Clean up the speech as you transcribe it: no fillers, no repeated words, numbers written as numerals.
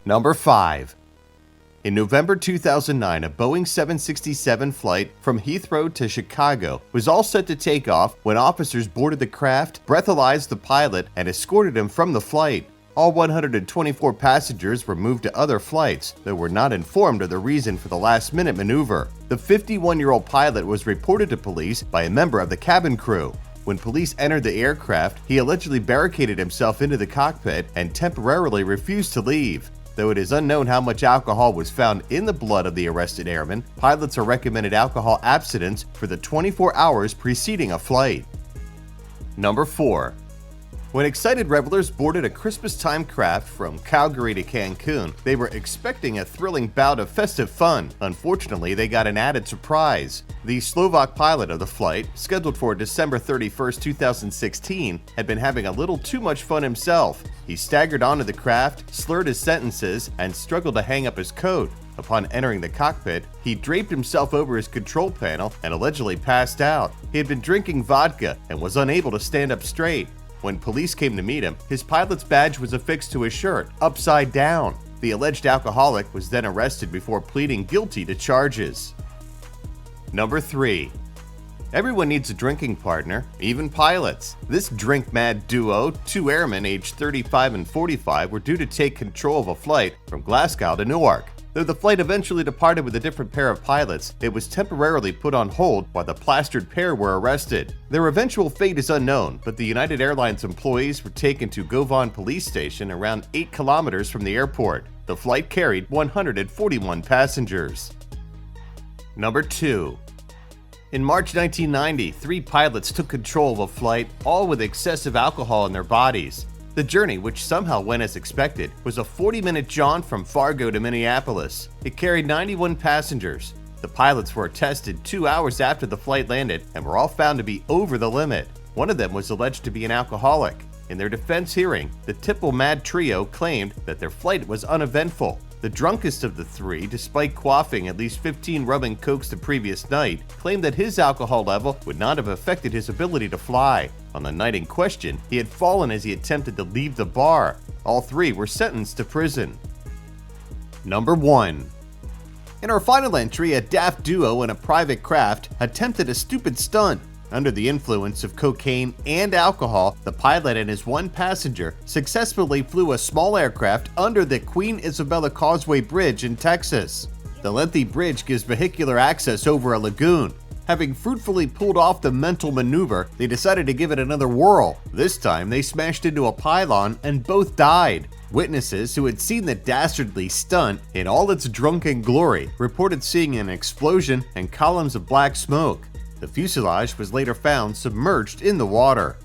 Number 5. In November 2009, a Boeing 767 flight from Heathrow to Chicago was all set to take off when officers boarded the craft, breathalyzed the pilot, and escorted him from the flight. All 124 passengers were moved to other flights that were not informed of the reason for the last-minute maneuver. The 51-year-old pilot was reported to police by a member of the cabin crew. When police entered the aircraft, he allegedly barricaded himself into the cockpit and temporarily refused to leave. Though it is unknown how much alcohol was found in the blood of the arrested airman, pilots are recommended alcohol abstinence for the 24 hours preceding a flight. Number 4. When excited revelers boarded a Christmas-time craft from Calgary to Cancun, they were expecting a thrilling bout of festive fun. Unfortunately, they got an added surprise. The Slovak pilot of the flight, scheduled for December 31, 2016, had been having a little too much fun himself. He staggered onto the craft, slurred his sentences, and struggled to hang up his coat. Upon entering the cockpit, he draped himself over his control panel and allegedly passed out. He had been drinking vodka and was unable to stand up straight. When police came to meet him, his pilot's badge was affixed to his shirt, upside down. The alleged alcoholic was then arrested before pleading guilty to charges. Number 3. Everyone needs a drinking partner, even pilots. This drink-mad duo, two airmen aged 35 and 45, were due to take control of a flight from Glasgow to Newark. Though the flight eventually departed with a different pair of pilots, it was temporarily put on hold while the plastered pair were arrested. Their eventual fate is unknown, but the United Airlines employees were taken to Govan Police Station around 8 kilometers from the airport. The flight carried 141 passengers. Number 2. In March 1990, 3 pilots took control of a flight, all with excessive alcohol in their bodies. The journey, which somehow went as expected, was a 40-minute jaunt from Fargo to Minneapolis. It carried 91 passengers. The pilots were tested 2 hours after the flight landed and were all found to be over the limit. One of them was alleged to be an alcoholic. In their defense hearing, the Tipple Mad Trio claimed that their flight was uneventful. The drunkest of the 3, despite quaffing at least 15 rum and cokes the previous night, claimed that his alcohol level would not have affected his ability to fly. On the night in question, he had fallen as he attempted to leave the bar. All 3 were sentenced to prison. Number 1. In our final entry, a daft duo in a private craft attempted a stupid stunt. Under the influence of cocaine and alcohol, the pilot and his one passenger successfully flew a small aircraft under the Queen Isabella Causeway Bridge in Texas. The lengthy bridge gives vehicular access over a lagoon. Having fruitfully pulled off the mental maneuver, they decided to give it another whirl. This time, they smashed into a pylon and both died. Witnesses who had seen the dastardly stunt in all its drunken glory reported seeing an explosion and columns of black smoke. The fuselage was later found submerged in the water.